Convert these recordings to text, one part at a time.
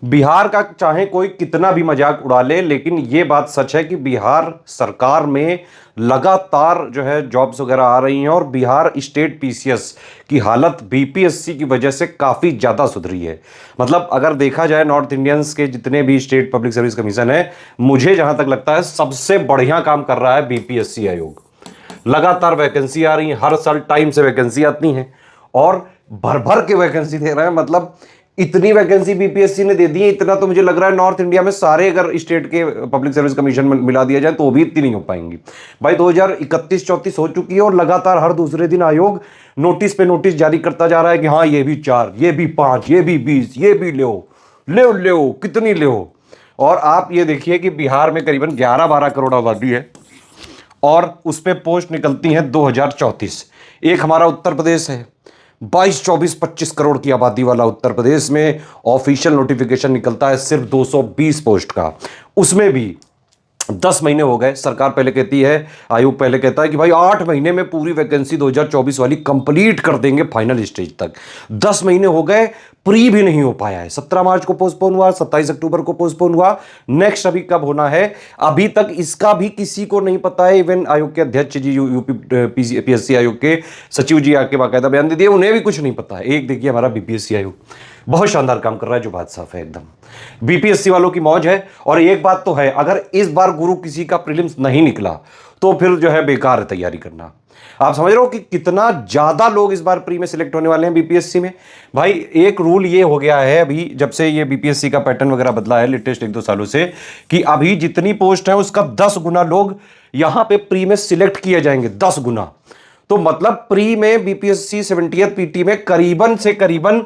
बिहार का चाहे कोई कितना भी मजाक उड़ा ले, लेकिन ये बात सच है कि बिहार सरकार में लगातार जो है जॉब्स वगैरह आ रही हैं और बिहार स्टेट पीसीएस की हालत बीपीएससी की वजह से काफ़ी ज़्यादा सुधरी है। मतलब अगर देखा जाए नॉर्थ इंडियंस के जितने भी स्टेट पब्लिक सर्विस कमीशन है, मुझे जहां तक लगता है सबसे बढ़िया काम कर रहा है बीपीएससी आयोग। लगातार वैकेंसी आ रही है, हर साल टाइम से वैकेंसी आती हैं और भर भर के वैकेंसी दे रहे हैं। मतलब इतनी वैकेंसी बीपीएससी ने दे दी है, इतना तो मुझे लग रहा है नॉर्थ इंडिया में सारे अगर स्टेट के पब्लिक सर्विस कमीशन में मिला दिया जाए तो भी इतनी नहीं हो पाएंगी। भाई 2031-34 हो चुकी है और लगातार हर दूसरे दिन आयोग नोटिस पे नोटिस जारी करता जा रहा है कि हाँ ये भी 4, ये भी 5, ये भी 20, ये भी ले कितनी ले। और आप ये देखिए कि बिहार में करीबन 11-12 करोड़ आबादी है और उस पे पोस्ट निकलती हैं 2034। एक हमारा उत्तर प्रदेश है 22-24-25 करोड़ की आबादी वाला उत्तर प्रदेश में ऑफिशियल नोटिफिकेशन निकलता है सिर्फ 220 पोस्ट का। उसमें भी 10 महीने हो गए। सरकार पहले कहती है, आयोग पहले कहता है कि भाई 8 महीने में पूरी वैकेंसी 2024 वाली कंप्लीट कर देंगे फाइनल स्टेज तक। 10 महीने हो गए, प्री भी नहीं हो पाया है। 17 मार्च को पोस्टपोन हुआ, 27 अक्टूबर को पोस्टपोन हुआ। नेक्स्ट अभी कब होना है अभी तक इसका भी किसी को नहीं पता है। इवन आयोग के अध्यक्ष जी, यूपी पीएससी आयोग के सचिव जी आके बाकायदा बयान दे दिए, उन्हें भी कुछ नहीं पता है। एक देखिए हमारा बीपीएससी आयोग बहुत शानदार काम कर रहा है, जो बात साफ है एकदम। बीपीएससी वालों की मौज है। और एक बात तो है, अगर इस बार गुरु किसी का प्रीलिम्स नहीं निकला तो फिर जो है बेकार है तैयारी करना। आप समझ रहे हो कि कितना ज्यादा लोग इस बार प्री में सिलेक्ट होने वाले हैं बीपीएससी में। भाई एक रूल ये हो गया है अभी, जब से ये बीपीएससी का पैटर्न वगैरह बदला है लेटेस्ट 1-2 सालों से, कि अभी जितनी पोस्ट है उसका 10 गुना लोग यहां पे प्री में सिलेक्ट किए जाएंगे। 10 गुना। तो मतलब प्री में बीपीएससी 70th पीटी में करीबन से करीबन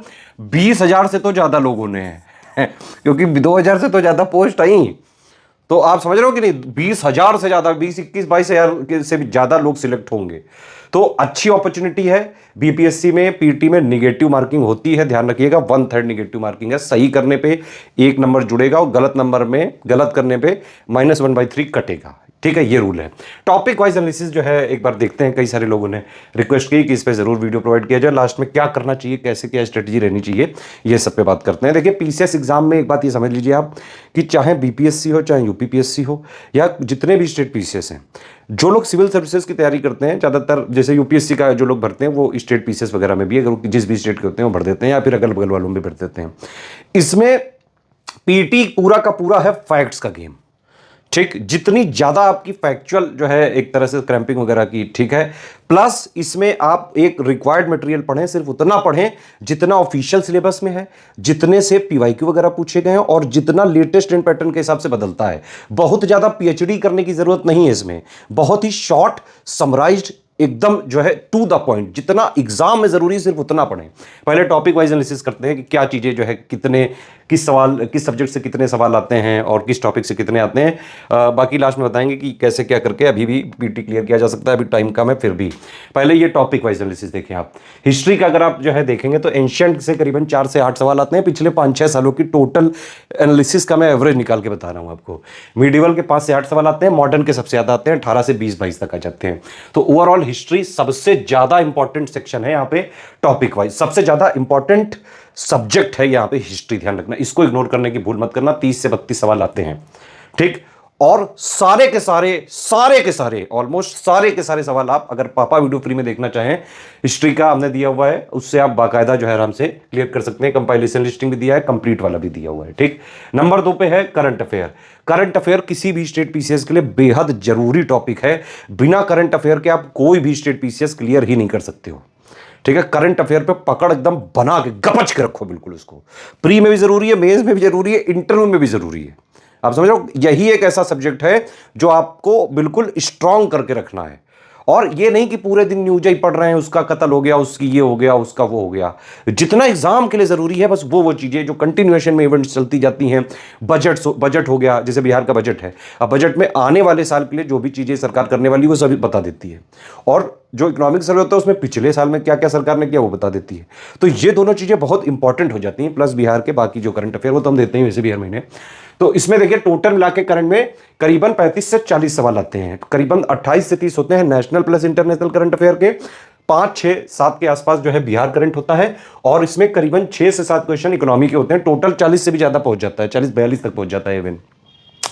20,000 से तो ज्यादा लोग होने हैं क्योंकि 2,000 से तो ज्यादा पोस्ट आई। तो आप समझ रहे हो कि नहीं, 20,000 से ज्यादा, 20-21-22,000 से भी ज्यादा लोग सिलेक्ट होंगे। तो अच्छी अपॉर्चुनिटी है। बीपीएससी में पीटी में निगेटिव मार्किंग होती है, ध्यान रखिएगा। 1/3 निगेटिव मार्किंग है। सही करने पे 1 नंबर जुड़ेगा और गलत नंबर में, गलत करने पे -1/3 कटेगा। ठीक है, ये रूल है। टॉपिक वाइज एनालिसिस जो है एक बार देखते हैं। कई सारे लोगों ने रिक्वेस्ट की कि इस पे जरूर वीडियो प्रोवाइड किया जाए, लास्ट में क्या करना चाहिए, कैसे क्या स्ट्रेटजी रहनी चाहिए, ये सब पे बात करते हैं। देखिए पीसीएस एग्जाम में एक बात ये समझ लीजिए आप कि चाहे बीपीएससी हो, चाहे यूपीपीएससी हो, या जितने भी स्टेट पीसीएस हैं, जो लोग सिविल सर्विसेज की तैयारी करते हैं, ज़्यादातर जैसे यूपीएससी का जो लोग भरते हैं वो स्टेट पीसीएस वगैरह में भी, अगर जिस भी स्टेट के होते हैं वो भर देते हैं, या फिर अगल बगल वालों में भर देते हैं। इसमें पीटी पूरा का पूरा है फैक्ट्स का गेम। ठीक, जितनी ज्यादा आपकी फैक्चुअल जो है एक तरह से क्रैम्पिंग वगैरह की, ठीक है, प्लस इसमें आप एक रिक्वायर्ड मटेरियल पढ़ें, सिर्फ उतना पढ़ें जितना ऑफिशियल सिलेबस में है, जितने से पीवाईक्यू वगैरह पूछे गए हैं और जितना लेटेस्ट ट्रेंड पैटर्न के हिसाब से बदलता है। बहुत ज्यादा पीएचडी करने की जरूरत नहीं है इसमें। बहुत ही शॉर्ट समराइज्ड, एकदम जो है टू द पॉइंट, जितना एग्जाम में जरूरी सिर्फ उतना पढ़ें। पहले टॉपिक वाइज एनालिसिस करते हैं कि क्या चीजें जो है, कितने, किस सवाल, किस सब्जेक्ट से कितने सवाल आते हैं और किस टॉपिक से कितने आते हैं। बाकी लास्ट में बताएंगे कि कैसे क्या करके अभी भी पीटी क्लियर किया जा सकता है। अभी टाइम कम है फिर भी। पहले ये टॉपिक वाइज एनालिसिस देखें आप। हिस्ट्री का अगर आप जो है देखेंगे तो एंशिएंट से करीबन 4 से 8 सवाल आते हैं। पिछले 5-6 सालों की टोटल एनालिसिस का मैं एवरेज निकाल के बता रहा हूं आपको। मीडिवल के 5 से 8 सवाल आते हैं, मॉडर्न के सबसे ज्यादा आते हैं, 18 से 20-22 तक आ जाते हैं। तो ओवरऑल हिस्ट्री सबसे ज्यादा इंपॉर्टेंट सेक्शन है यहाँ पे टॉपिक वाइज। सबसे ज्यादा इंपॉर्टेंट सब्जेक्ट है यहाँ पे हिस्ट्री, ध्यान रखना, इसको इग्नोर करने की भूल मत करना। 30 से 32 सवाल आते हैं, ठीक। और सारे के सारे ऑलमोस्ट सारे के सारे सवाल आप अगर पापा वीडियो फ्री में देखना चाहें, हिस्ट्री का हमने दिया हुआ है, उससे आप बाकायदा जो है आराम से क्लियर कर सकते हैं। कंपाइलेशन लिस्टिंग भी दिया है, कंप्लीट वाला भी दिया हुआ है, ठीक। नंबर 2 पे है करंट अफेयर। करंट अफेयर किसी भी स्टेट पीसीएस के लिए बेहद जरूरी टॉपिक है। बिना करंट अफेयर के आप कोई भी स्टेट पीसीएस क्लियर ही नहीं कर सकते हो, ठीक है। करंट अफेयर पे पकड़ एकदम बना के गपच के रखो बिल्कुल उसको। प्री में भी जरूरी है, मेंस में भी जरूरी है, इंटरव्यू में भी जरूरी है। आप समझ रहे हो, यही एक ऐसा सब्जेक्ट है जो आपको बिल्कुल स्ट्रांग करके रखना है। और ये नहीं कि पूरे दिन न्यूज ही पढ़ रहे हैं, उसका कत्ल हो गया, उसकी ये हो गया, उसका वो हो गया। जितना एग्जाम के लिए जरूरी है बस वो चीजें जो कंटिन्यूएशन में इवेंट्स चलती जाती हैं। बजट हो गया, जैसे बिहार का बजट है, अब बजट में आने वाले साल के लिए जो भी चीजें सरकार करने वाली वो सभी बता देती है। और जो इकोनॉमिक सर्वे होता है उसमें पिछले साल में क्या क्या सरकार ने किया वो बता देती है। तो ये दोनों चीजें बहुत इंपॉर्टेंट हो जाती हैं। प्लस बिहार के बाकी जो करंट अफेयर वो तो हम देते हैं वैसे भी हर महीने। तो इसमें देखिए टोटल मिला के करंट में करीबन 35 से 40 सवाल आते हैं। करीबन 28 से 30 होते हैं national plus international current affair के। 5, 6, 7 के आसपास जो है बिहार करंट होता है और इसमें करीबन 6 से 7 क्वेश्चन इकोनॉमी के होते हैं। टोटल 40 से भी ज्यादा पहुंच जाता है, 40-42 तक पहुंच जाता है इवन।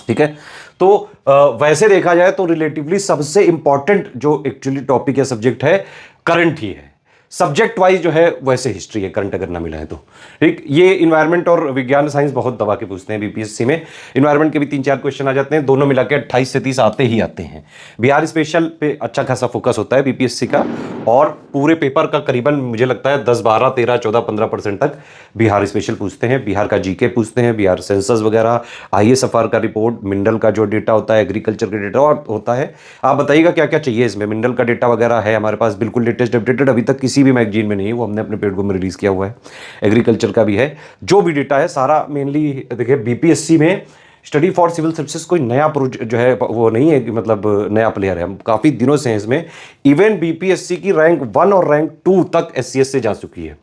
ठीक है, तो वैसे देखा जाए तो रिलेटिवली सबसे इंपॉर्टेंट जो एक्चुअली टॉपिक या सब्जेक्ट है करंट ही है। सब्जेक्ट वाइज जो है वैसे हिस्ट्री है, करंट अगर ना मिला है तो। ठीक, ये इन्वायरमेंट और विज्ञान साइंस बहुत दबा के पूछते हैं बीपीएससी में। इन्वायरमेंट के भी 3-4 क्वेश्चन आ जाते हैं, दोनों मिला के 28 से 30 आते ही आते हैं। बिहार स्पेशल पे अच्छा खासा फोकस होता है बीपीएससी का, और पूरे पेपर का करीबन मुझे लगता है 10, 12, 13, 14, 15% तक बिहार स्पेशल पूछते हैं। बिहार का जीके पूछते हैं, बिहार सेंसस वगैरह, आईएसएफआर का रिपोर्ट, मिनरल का जो डेटा होता है, एग्रीकल्चर का डेटा और होता है। आप बताइएगा क्या क्या चाहिए इसमें। मिनरल का डेटा वगैरह है हमारे पास बिल्कुल लेटेस्ट अपडेटेड, अभी तक किसी भी मैगजीन में नहीं है, वो हमने अपने प्लेटफॉर्म में रिलीज किया हुआ है। एग्रीकल्चर का भी है, जो भी डेटा है सारा मेनली देखिए बीपीएससी में स्टडी फॉर सिविल सर्विसेज कोई नया प्रोजेक्ट जो है वो नहीं है कि मतलब नया प्लेयर है, हम काफ़ी दिनों से हैं इसमें। इवन बीपीएससी की रैंक 1 और रैंक 2 तक एससीएस से जा चुकी है।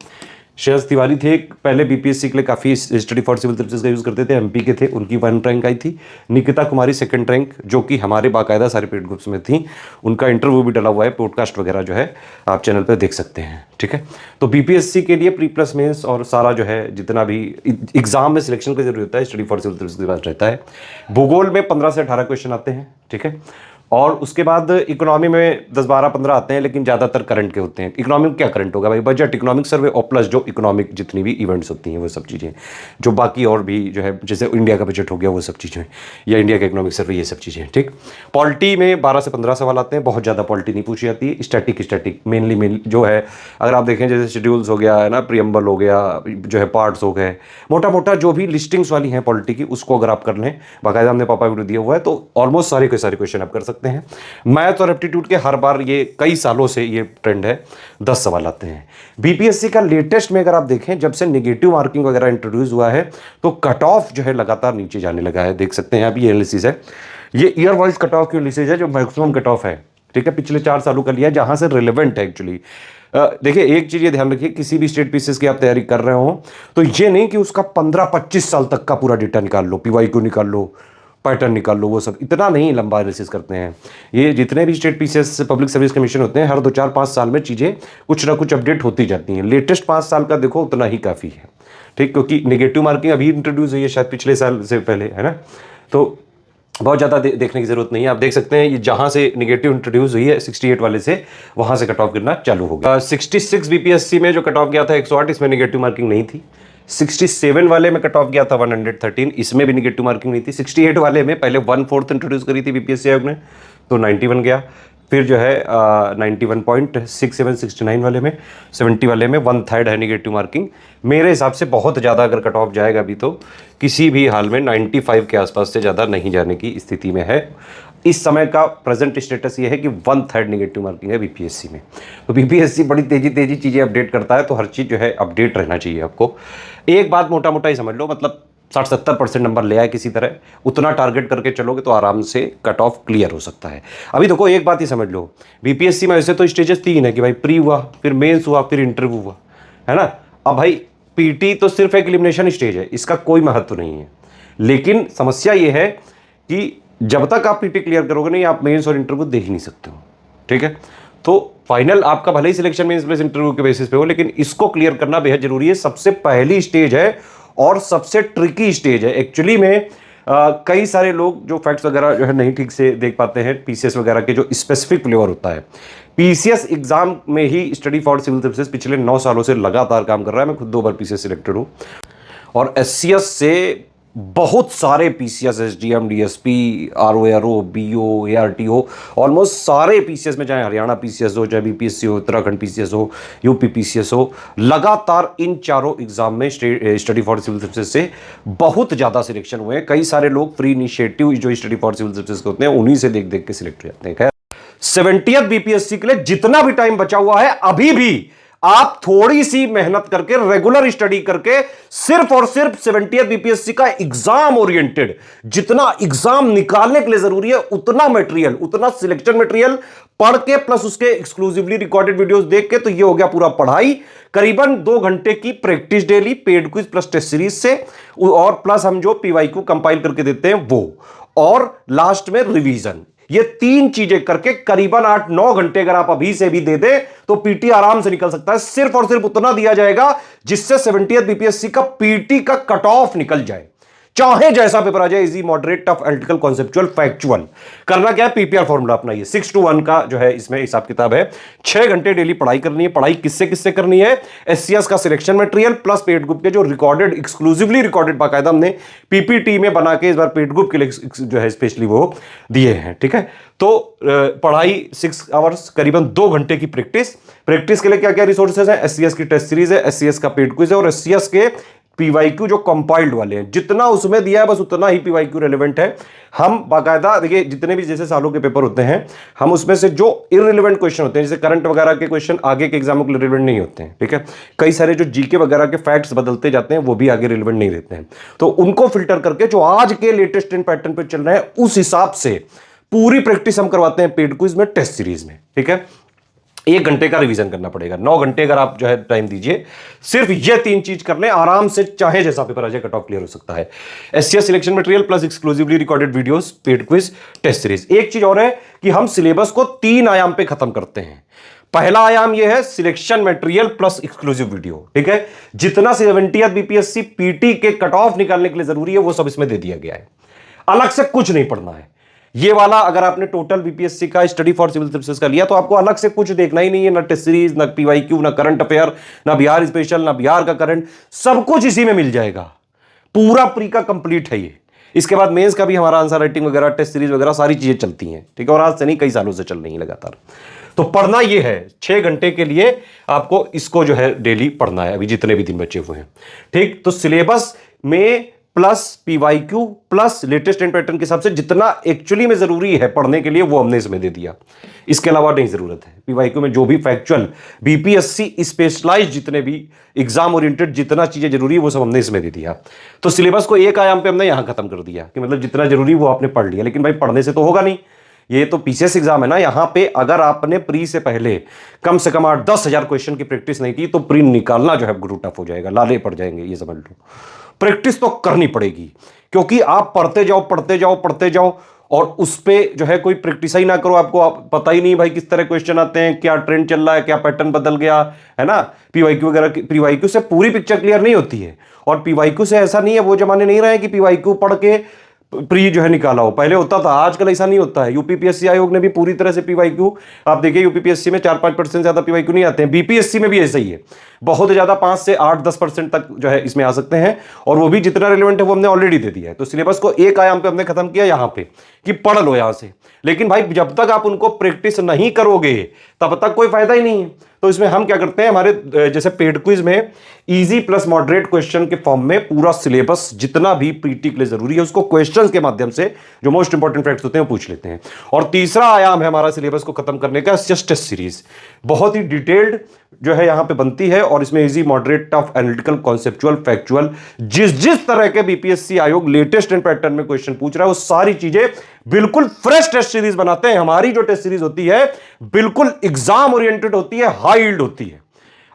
श्रेयस तिवारी थे पहले बीपीएससी के लिए, काफ़ी स्टडी फॉर सिविल सर्विसेज का यूज़ करते थे, एमपी के थे, उनकी 1 रैंक आई थी। निकिता कुमारी 2nd रैंक, जो कि हमारे बाकायदा सारे पेड ग्रुप्स में थी, उनका इंटरव्यू भी डला हुआ है, पॉडकास्ट वगैरह जो है आप चैनल पर देख सकते हैं। ठीक है, तो बीपीएससी के लिए प्री प्लस मेंस और सारा जो है जितना भी एग्जाम में सिलेक्शन का जरूरी होता है स्टडी फॉर सिविल सर्विसेज के पास रहता है। भूगोल में 15 से 18 क्वेश्चन आते हैं। ठीक है, और उसके बाद इकोनॉमी में 10, 12, 15 आते हैं, लेकिन ज़्यादातर करंट के होते हैं। इकोनॉमिक क्या करंट होगा भाई, बजट, इकोनॉमिक सर्वे और प्लस जो इकोनॉमिक जितनी भी इवेंट्स होती हैं वो सब चीज़ें, जो बाकी और भी जो है जैसे इंडिया का बजट हो गया वो सब चीज़ें, या इंडिया का इकोनॉमिक सर्वे, ये सब चीज़ें। ठीक, पॉलिटी में 12 से 15 सवाल आते हैं, बहुत ज़्यादा पॉलिटी नहीं पूछी जाती है। स्टैटिक मेनली जो है, अगर आप देखें जैसे शेड्यूल्स हो गया है ना, प्रियम्बल हो गया, जो है पार्ट्स हो गए, मोटा मोटा जो भी लिस्टिंग्स वाली हैं पॉलिटी की, उसको अगर आप कर लें, बाकायदा हमने पापा वीडियो दिया हुआ है, तो ऑलमोस्ट सारे के सारे क्वेश्चन आप कर सकते हैं। मैथ और एप्टीट्यूड के हर बार ये कई सालों से ये ट्रेंड है, 10 सवाल आते हैं। बीपीएससी का लेटेस्ट में अगर आप देखें, जब से नेगेटिव मार्किंग वगैरह इंट्रोड्यूस हुआ है, तो कट ऑफ जो है लगातार नीचे जाने लगा है। देख सकते हैं आप, ये एनालिसिस है, ये ईयर वाइज कट ऑफ की एनालिसिस है, जो मैक्सिमम कट ऑफ है। ठीक है, पिछले 4 सालों का लिया, जहां से रिलेवेंट है एक्चुअली। देखिए एक चीज ये ध्यान रखिए, किसी भी स्टेट पीसीएस की आप तैयारी कर रहे हो तो ये नहीं कि उसका 15-25 साल तक का पूरा डेटा निकाल लो, पीवाईक्यू निकाल लो, पैटर्न निकाल लो, वो सब इतना नहीं लंबा एनालिसिस करते हैं। ये जितने भी state PCS public service commission होते हैं, हर 2, 4, 5 साल में चीज़ें कुछ ना कुछ अपडेट होती जाती हैं। लेटेस्ट 5 साल का देखो, उतना ही काफ़ी है। ठीक, क्योंकि नेगेटिव मार्किंग अभी इंट्रोड्यूस हुई है, शायद पिछले साल से पहले, है ना, तो बहुत ज़्यादा देखने की जरूरत नहीं है। आप देख सकते हैं ये जहां से नेगेटिव इंट्रोड्यूस हुई है 68 वाले से, वहां से कट ऑफ गिरना चालू हो गया। 66 बीपीएससी में जो कट ऑफ गया था 108, इसमें नेगेटिव मार्किंग नहीं थी। 67 वाले में कट ऑफ गया था 113, इसमें भी नेगेटिव मार्किंग नहीं थी। 68 वाले में पहले 1/4 इंट्रोड्यूस करी थी बीपीएससी आयोग ने, तो 91 गया। फिर जो है 91.67, 69 वाले में, 70 वाले में 1/3 है नेगेटिव मार्किंग। मेरे हिसाब से बहुत ज़्यादा अगर कट ऑफ जाएगा अभी, तो किसी भी हाल में 95 के आसपास से ज़्यादा नहीं जाने की स्थिति में है। इस समय का प्रेजेंट स्टेटस ये है कि 1/3 नेगेटिव मार्किंग है बीपीएससी में। तो बीपीएससी बड़ी तेजी चीज़ें अपडेट करता है, तो हर चीज़ जो है अपडेट रहना चाहिए आपको। एक बात मोटा मोटा ही समझ लो, मतलब 60-70% नंबर ले आए किसी तरह, उतना टारगेट करके चलोगे तो आराम से कट ऑफ क्लियर हो सकता है। अभी देखो एक बात ही समझ लो, बीपीएससी में वैसे तो स्टेजेस 3 है कि भाई प्री हुआ, फिर मेंस हुआ, फिर इंटरव्यू हुआ, है ना। अब भाई पीटी तो सिर्फ एक एलिमिनेशन स्टेज है, इसका कोई महत्व नहीं है। लेकिन समस्या ये है कि जब तक आप पीटी क्लियर करोगे नहीं, आप मेंस और इंटरव्यू देख ही नहीं सकते हो। ठीक है, तो फाइनल आपका भले ही सिलेक्शन मेंस प्लस इंटरव्यू के बेसिस पे हो, लेकिन इसको क्लियर करना बेहद जरूरी है। सबसे पहली स्टेज है और सबसे ट्रिकी स्टेज है एक्चुअली में। कई सारे लोग जो फैक्ट्स वगैरह जो है नहीं ठीक से देख पाते हैं, पीसीएस वगैरह के जो स्पेसिफिक फ्लेवर होता है। पीसीएस एग्जाम में ही स्टडी फॉर सिविल सर्विसेज पिछले 9 सालों से लगातार काम कर रहा है। मैं खुद 2 बार पीसीएस सिलेक्टेड हूँ, और एससीएस से बहुत सारे PCS, SDM, DSP, RO, BO, ARTO, almost सारे पीसीएस में, चाहे हरियाणा पीसीएस हो, चाहे बीपीएससी हो, उत्तराखंड पीसीएस हो, यूपी पीसीएस हो, लगातार इन चारों एग्जाम में स्टडी फॉर सिविल सर्विसेज से बहुत ज़्यादा सिलेक्शन हुए हैं। कई सारे लोग फ्री इनिशिएटिव जो स्टडी फॉर सिविल सर्विसेज के होते हैं, उन्हीं से देख देख के सिलेक्ट हो जाते हैं। खैर 70th बीपीएससी के लिए जितना भी टाइम बचा हुआ है, अभी भी आप थोड़ी सी मेहनत करके, रेगुलर स्टडी करके, सिर्फ और सिर्फ 70th बीपीएससी का एग्जाम ओरिएंटेड, जितना एग्जाम निकालने के लिए जरूरी है, उतना मटेरियल, उतना सिलेक्शन मटेरियल पढ़ के, प्लस उसके एक्सक्लूसिवली रिकॉर्डेड वीडियोस देख के, तो ये हो गया पूरा पढ़ाई। करीबन 2 घंटे की practice daily, paid quiz plus test series से, और प्लस हम जो पीवाईक्यू कंपाइल करके देते हैं वो, और लास्ट में रिवीजन। ये तीन चीजें करके करीबन 8-9 घंटे अगर आप अभी से भी दे दे तो पीटी आराम से निकल सकता है। सिर्फ और सिर्फ उतना दिया जाएगा जिससे 70th बीपीएससी का पीटी का कट ऑफ निकल जाए, चाहे जैसा पेपर आ जाए, easy moderate tough analytical conceptual factual. करना क्या है, पीपीआर फॉर्मूला अपनाइए। 6:1 का जो है इसमें हिसाब किताब है। 6 घंटे डेली पढ़ाई करनी है। पढ़ाई किससे किससे करनी है, एससीएस का selection material plus paid group के जो रिकॉर्डेड, एक्सक्लूसिवली रिकॉर्डेड, बाकायदा हमने पीपीटी में बना के इस बार पेड ग्रुप के लिए जो है स्पेशली वो दिए हैं। ठीक है, तो पढ़ाई 6 आवर्स, करीबन 2 घंटे की प्रैक्टिस। प्रैक्टिस के लिए क्या क्या रिसोर्सेज है, एससीएस की टेस्ट सीरीज है, एससीएस का पेड क्विज है, और एससीएस के पीवाईक्यू जो कंपाइल्ड वाले हैं, जितना उसमें दिया है बस उतना ही पीवाईक्यू रेलेवेंट है। हम बाकायदा देखिए, जितने भी जैसे सालों के पेपर होते हैं, हम उसमें से जो इररिलेवेंट क्वेश्चन होते हैं, जैसे करंट वगैरह के क्वेश्चन आगे के एग्जामों के लिए रिलेवेंट नहीं होते हैं। ठीक है, कई सारे जो जीके वगैरह के फैक्ट्स बदलते जाते हैं वो भी आगे रिलेवेंट नहीं रहते हैं, तो उनको फिल्टर करके जो आज के लेटेस्ट इन पैटर्न पे चल रहे हैं उस हिसाब से पूरी प्रैक्टिस हम करवाते हैं पेड क्विज में, टेस्ट सीरीज में। ठीक है, 1 घंटे का रिवीजन करना पड़ेगा। 9 घंटे अगर आप जो है टाइम दीजिए, सिर्फ ये 3 चीज कर लें, आराम से चाहे जैसा पेपर आ जाए कट ऑफ क्लियर हो सकता है। SCS selection material plus exclusively recorded videos, paid quiz, test series. एक चीज और है कि हम सिलेबस को 3 आयाम पे खत्म करते हैं। पहला आयाम यह है selection material plus exclusive video. ठीक है, जितना 70th बीपीएससी पीटी के कट ऑफ निकालने के लिए जरूरी है वो सब इसमें दे दिया गया है। अलग से कुछ नहीं पढ़ना है। ये वाला अगर आपने टोटल बीपीएससी का स्टडी फॉर सिविल सर्विसेज का लिया तो आपको अलग से कुछ देखना ही नहीं है, ना टेस्ट सीरीज, ना पीवाईक्यू, ना करंट अफेयर, ना बिहार स्पेशल, ना बिहार का करंट, सब कुछ इसी में मिल जाएगा। पूरा प्री का कंप्लीट है ये। इसके बाद मेंस का भी हमारा आंसर राइटिंग वगैरह, टेस्ट सीरीज वगैरह सारी चीजें चलती हैं। ठीक है, और आज से नहीं, कई सालों से चल रही है लगातार। तो पढ़ना ये है, 6 घंटे के लिए आपको इसको जो है डेली पढ़ना है, अभी जितने भी दिन बचे हुए हैं। ठीक, तो सिलेबस में प्लस पीवाईक्यू प्लस लेटेस्ट इन पैटर्न के हिसाब से जितना एक्चुअली में जरूरी है पढ़ने के लिए वो हमने इसमें दे दिया। इसके अलावा नहीं जरूरत है। पीवाईक्यू में जो भी फैक्चुअल बीपीएससी स्पेशलाइज्ड जितने भी एग्जाम ओरिएंटेड जितना चीजें जरूरी है वो सब हमने इसमें दे दिया। तो सिलेबस को एक आयाम पे हमने यहां खत्म कर दिया कि मतलब जितना जरूरी वो आपने पढ़ लिया। लेकिन भाई पढ़ने से तो होगा नहीं, ये तो पीसीएस एग्जाम है ना। यहां पे अगर आपने प्री से पहले कम से कम 8-10 हजार क्वेश्चन की प्रैक्टिस नहीं की तो प्री निकालना जो है गुरु टफ हो जाएगा, लाले पड़ जाएंगे, ये समझ लो। प्रैक्टिस तो करनी पड़ेगी, क्योंकि आप पढ़ते जाओ पढ़ते जाओ पढ़ते जाओ और उस पे जो है कोई प्रैक्टिस ही ना करो, आपको पता ही नहीं भाई किस तरह क्वेश्चन आते हैं, क्या ट्रेंड चल रहा है, क्या पैटर्न बदल गया है ना। पीवाईक्यू वगैरह, पीवाईक्यू से पूरी पिक्चर क्लियर नहीं होती है। और पीवाईक्यू से ऐसा नहीं है, वो जमाने नहीं रहे कि पीवाईक्यू पढ़ के प्री जो है निकाला हो, पहले होता था, आजकल ऐसा नहीं होता है। यूपीपीएससी आयोग ने भी पूरी तरह से पीवाईक्यू, आप देखिए यूपीपीएससी में 4-5% ज्यादा पीवाईक्यू नहीं आते हैं, बीपीएससी में भी ऐसा ही है, बहुत ज्यादा 5 से 8-10% तक जो है इसमें आ सकते हैं, और वो भी जितना रिलेवेंट है वो हमने ऑलरेडी दे दिया है। तो सिलेबस को एक आयाम पे हमने खत्म किया यहां पे कि पढ़ लो यहां से। लेकिन भाई जब तक आप उनको प्रैक्टिस नहीं करोगे तब तक कोई फायदा ही नहीं है। तो इसमें हम क्या करते हैं, हमारे जैसे पेड क्विज में इजी प्लस मॉडरेट क्वेश्चन के फॉर्म में पूरा सिलेबस जितना भी पीटी के लिए जरूरी है उसको क्वेश्चंस के माध्यम से जो मोस्ट इंपॉर्टेंट फैक्ट्स होते हैं वो पूछ लेते हैं। और तीसरा आयाम है हमारा सिलेबस को खत्म करने का, टेस्ट सीरीज। बहुत ही डिटेल्ड जो है यहां पे बनती है, और इसमें easy moderate tough analytical conceptual factual जिस जिस तरह के बीपीएससी आयोग लेटेस्ट इन पैटर्न में क्वेश्चन पूछ रहा है वो सारी चीजें बिल्कुल फ्रेश टेस्ट सीरीज बनाते हैं। हमारी जो टेस्ट सीरीज होती है बिल्कुल एग्जाम ओरिएंटेड होती है, हाई यील्ड होती है।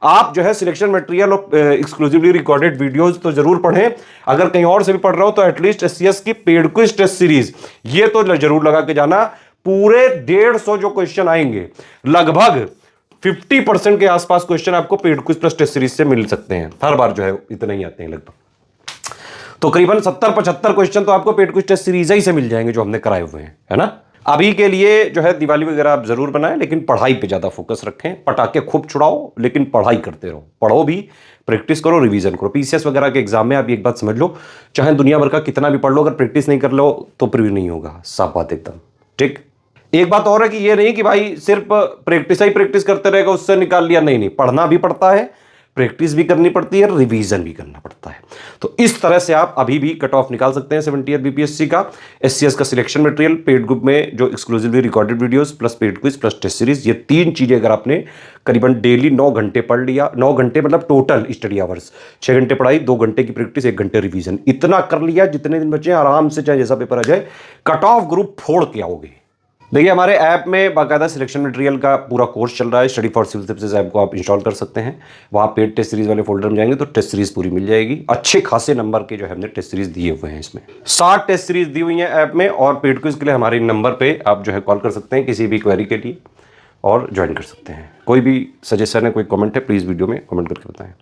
आप जो है सिलेक्शन मटेरियल और एक्सक्लूसिवली रिकॉर्डेड वीडियोस तो जरूर पढ़ें। अगर कहीं और से भी पढ़ रहा हो तो एटलीस्ट एससीएस की पेड क्विज टेस्ट सीरीज ये तो जरूर लगा के जाना। पूरे 150 जो क्वेश्चन आएंगे, लगभग 50% के आसपास क्वेश्चन आपको paid quiz plus test series से मिल सकते हैं। हर बार जो है इतने ही आते हैं लगभग, तो करीबन 70-75 क्वेश्चन तो आपको पेड क्विज टेस्ट सीरीज ही से मिल जाएंगे जो हमने कराए हुए हैं, है ना। अभी के लिए जो है दिवाली वगैरह आप जरूर बनाएं, लेकिन पढ़ाई पे ज्यादा फोकस रखें। पटाखे खूब छुड़ाओ लेकिन पढ़ाई करते रहो, पढ़ो भी, प्रैक्टिस करो, रिवीजन करो। पीसीएस वगैरह के एग्जाम में आप एक बात समझ लो, चाहे दुनिया भर का कितना भी पढ़ लो, अगर प्रैक्टिस नहीं कर लो तो प्रिव्यू नहीं होगा, साफ बात एकदम। ठीक, एक बात और है कि ये नहीं कि भाई सिर्फ प्रैक्टिस ही प्रैक्टिस करते रहेगा उससे निकाल लिया, नहीं, पढ़ना भी पड़ता है, प्रैक्टिस भी करनी पड़ती है, रिवीजन भी करना पड़ता है। तो इस तरह से आप अभी भी कट ऑफ निकाल सकते हैं 70th बीपीएससी का। एससीएस का सिलेक्शन मटेरियल, पेड ग्रुप में जो exclusively recorded videos plus paid quiz plus test series, ये 3 चीजें अगर आपने करीबन डेली 9 घंटे पढ़ लिया, 9 घंटे मतलब टोटल स्टडी आवर्स, 6 घंटे पढ़ाई, 2 घंटे की प्रैक्टिस, 1 घंटे रिवीजन, इतना कर लिया, जितने दिन बचे आराम से चाहे जैसा पेपर आ जाए कट ऑफ ग्रुप फोड़ के आओगे। देखिए हमारे ऐप में बाकायदा सिलेक्शन मटेरियल का पूरा कोर्स चल रहा है। Study for civil services app को आप इंस्टॉल कर सकते हैं। वहाँ पेड टेस्ट सीरीज वाले फोल्डर में जाएंगे तो टेस्ट सीरीज पूरी मिल जाएगी। अच्छे खासे नंबर के जो है हमने टेस्ट सीरीज दिए हुए हैं। इसमें 60 टेस्ट सीरीज दी हुई है ऐप में। और पेड क्विज के लिए हमारे नंबर पे आप जो है कॉल कर सकते हैं किसी भी क्वेरी के लिए और ज्वाइन कर सकते हैं। कोई भी सजेशन है, कोई कमेंट है, प्लीज़ वीडियो में कमेंट करके बताएं।